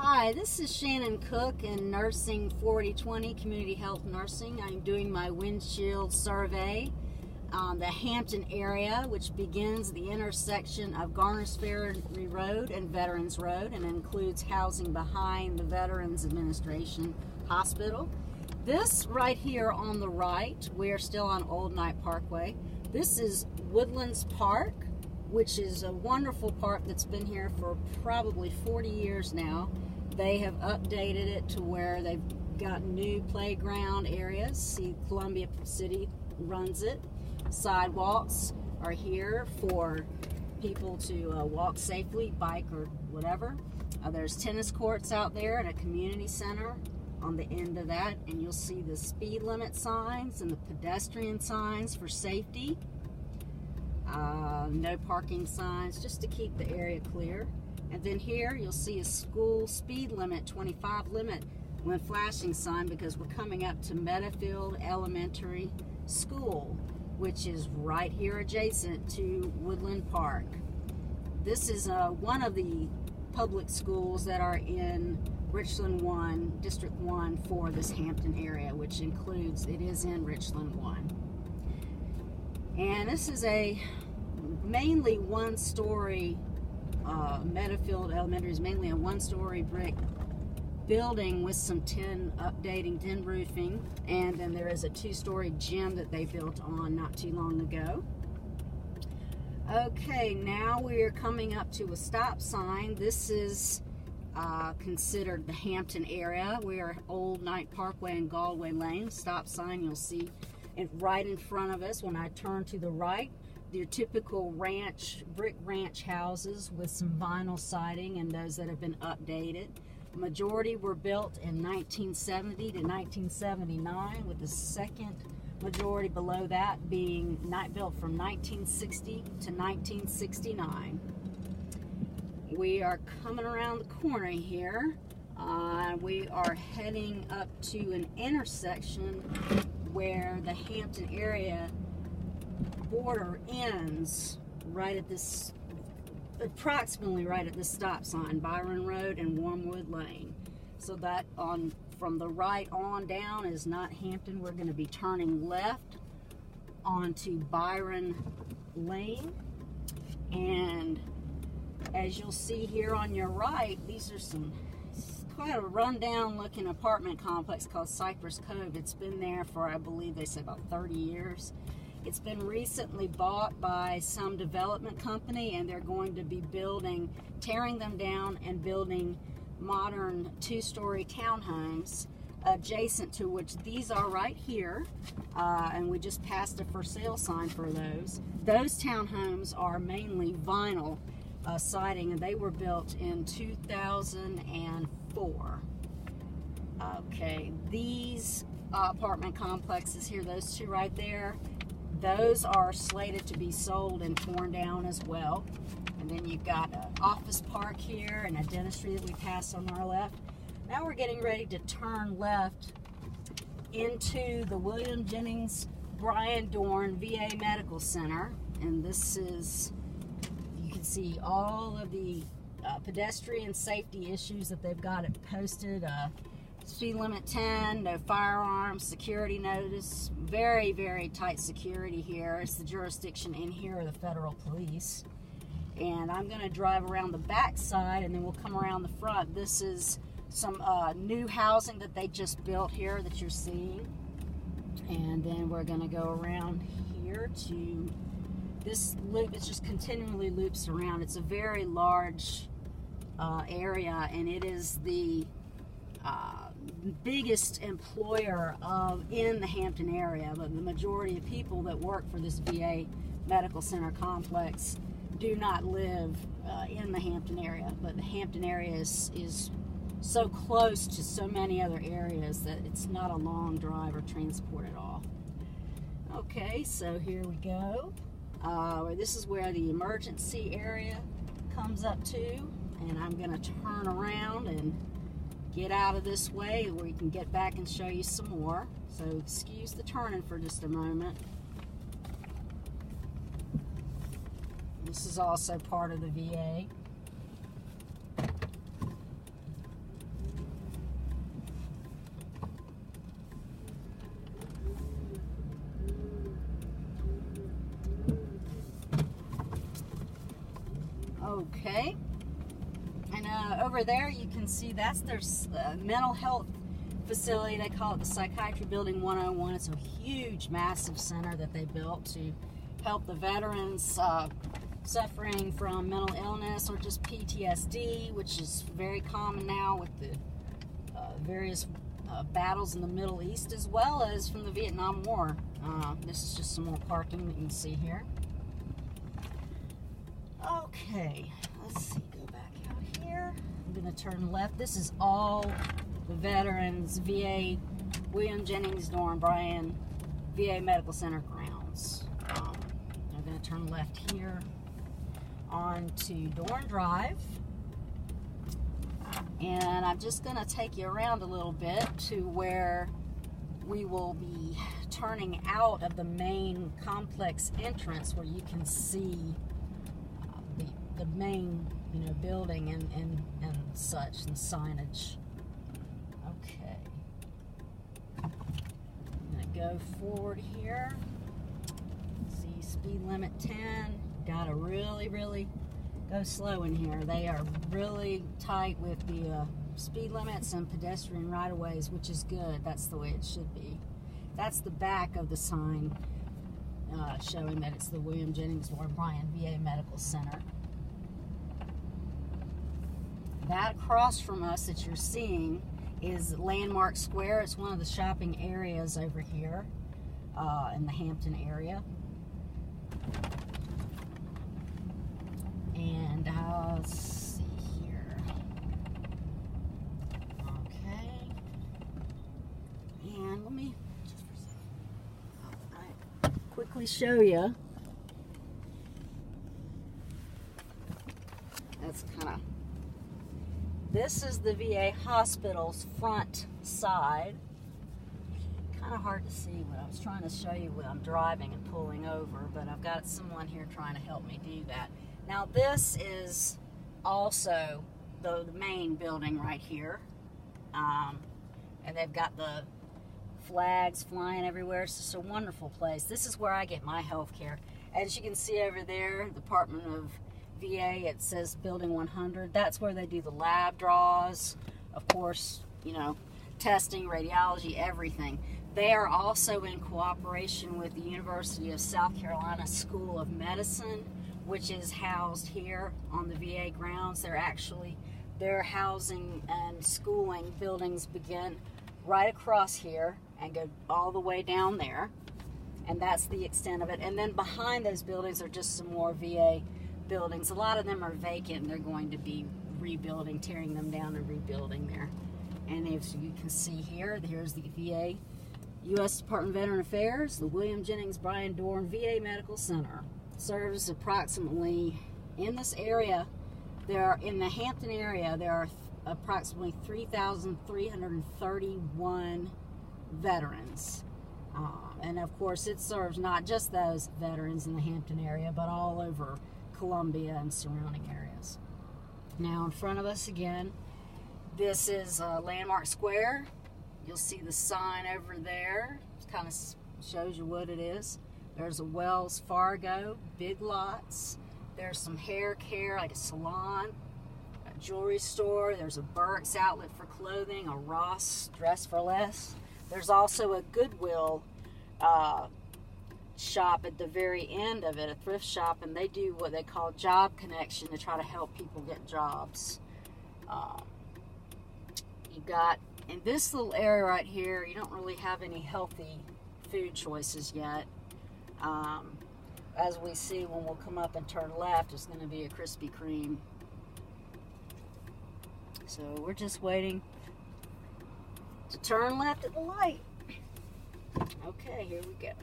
Hi, this is Shannon Cook in Nursing 4020 Community Health Nursing. I'm doing my windshield survey on the Hampton area, which begins the intersection of Garners Ferry Road and Veterans Road and includes housing behind the Veterans Administration Hospital. This right here on the right, we're still on Old Knight Parkway. This is Woodlands Park, which is a wonderful park that's been here for probably 40 years now. They have updated it to where they've got new playground areas. See, Columbia City runs it. Sidewalks are here for people to walk safely, bike or whatever. There's tennis courts out there and a community center on the end of that, and you'll see the speed limit signs and the pedestrian signs for safety. No parking signs, just to keep the area clear. And then here you'll see a school speed limit, 25 limit, when flashing sign, because we're coming up to Meadowfield Elementary School, which is right here adjacent to Woodland Park. This is one of the public schools that are in Richland 1, District 1 for this Hampton area, which includes, it is in Richland 1. And this is a mainly one-story, Meadowfield Elementary is mainly a one-story brick building with some updating tin roofing, and then there is a two-story gym that they built on not too long ago. Okay, now we're coming up to a stop sign. This is considered the Hampton area. We are Old Knight Parkway and Galway Lane. Stop sign you'll see right in front of us. When I turn to the right, your typical brick ranch houses with some vinyl siding and those that have been updated. The majority were built in 1970 to 1979, with the second majority below that being not built from 1960 to 1969. We are coming around the corner here. We are heading up to an intersection where the Hampton area border ends right at this, approximately right at this stop sign, Byron Road and Wormwood Lane. So that from the right on down is not Hampton. We're going to be turning left onto Byron Lane, and as you'll see here on your right, these are quite a rundown looking apartment complex called Cypress Cove. It's been there for, I believe they said, about 30 years. It's been recently bought by some development company, and they're going to be tearing them down and building modern two-story townhomes adjacent to which these are right here, and we just passed a for sale sign for those. Those townhomes are mainly vinyl siding, and they were built in 2004. Okay, these apartment complexes here, those two right there, those are slated to be sold and torn down as well. And then you've got an office park here and a dentistry that we passed on our left. Now we're getting ready to turn left into the William Jennings Bryan Dorn VA Medical Center. And this is, you can see all of the pedestrian safety issues that they've got it posted. Speed limit 10, no firearms, security notice, very, very tight security here. It's the jurisdiction in here of the federal police. And I'm going to drive around the back side and then we'll come around the front. This is some new housing that they just built here that you're seeing. And then we're going to go around here to this loop. It just continually loops around. It's a very large area, and it is the biggest employer in the Hampton area. But the majority of people that work for this VA Medical Center complex do not live in the Hampton area, but the Hampton area is so close to so many other areas that it's not a long drive or transport at all. Okay, so here we go. This is where the emergency area comes up to, and I'm going to turn around and get out of this way where we can get back and show you some more. So excuse the turning for just a moment. This is also part of the VA. Okay. And over there you can see that's their mental health facility. They call it the Psychiatry Building 101. It's a huge, massive center that they built to help the veterans suffering from mental illness or just PTSD, which is very common now with the various battles in the Middle East, as well as from the Vietnam War. This is just some more parking that you can see here. Okay, let's see, go back out here. I'm going to turn left. This is all the veterans, VA, William Jennings Dorn Bryan VA Medical Center grounds. I'm going to turn left here onto Dorn Drive. And I'm just going to take you around a little bit to where we will be turning out of the main complex entrance, where you can see the main, building and such, and signage. Okay. I'm going to go forward here. See, speed limit 10. Got to really go slow in here. They are really tight with the speed limits and pedestrian right-of-ways, which is good. That's the way it should be. That's the back of the sign showing that it's the William Jennings Dorn Bryan VA Medical Center. That across from us that you're seeing is Landmark Square. It's one of the shopping areas over here in the Hampton area. And let's see here. Okay. And let me just for a second, quickly show you. That's kind of. This is the VA hospital's front side. Kind of hard to see what I was trying to show you when I'm driving and pulling over, but I've got someone here trying to help me do that. Now this is also the main building right here, and they've got the flags flying everywhere. It's just a wonderful place. This is where I get my health care. As you can see over there, Department of VA, it says Building 100. That's where they do the lab draws, of course, testing, radiology, everything. They are also in cooperation with the University of South Carolina School of Medicine, which is housed here on the VA grounds. Their housing and schooling buildings begin right across here and go all the way down there. And that's the extent of it. And then behind those buildings are just some more VA buildings. A lot of them are vacant, and they're going to be rebuilding, tearing them down and rebuilding there. And as you can see here, here's the VA, U.S. Department of Veteran Affairs, the William Jennings Bryan Dorn VA Medical Center. Serves approximately, in this area, in the Hampton area, there are approximately 3,331 veterans. And of course, it serves not just those veterans in the Hampton area, but all over Columbia and surrounding areas. Now in front of us again, this is Landmark Square. You'll see the sign over there. It kind of shows you what it is. There's a Wells Fargo, Big Lots. There's some hair care, like a salon, a jewelry store. There's a Burke's outlet for clothing, a Ross Dress for Less. There's also a Goodwill shop at the very end of it, a thrift shop, and they do what they call Job Connection to try to help people get jobs. You got, in this little area right here, you don't really have any healthy food choices yet. As we see when we'll come up and turn left, it's going to be a Krispy Kreme. So we're just waiting to turn left at the light. Okay, here we go.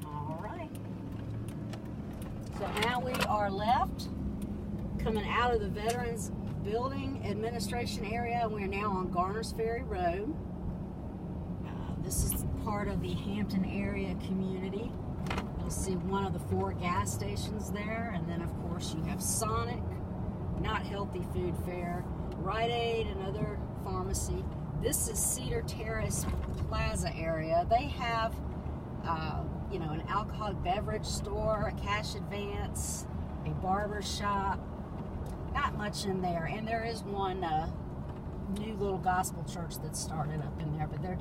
All right. So now we are left, coming out of the Veterans Building Administration area, and we're now on Garners Ferry Road. This is part of the Hampton area community. You'll see one of the 4 gas stations there, and then of course you have Sonic, Not Healthy Food Fair, Rite Aid, another pharmacy. This is Cedar Terrace Plaza area. They have you know, an alcoholic beverage store, a cash advance, a barber shop. Not much in there. And there is one new little gospel church that started up in there, but they're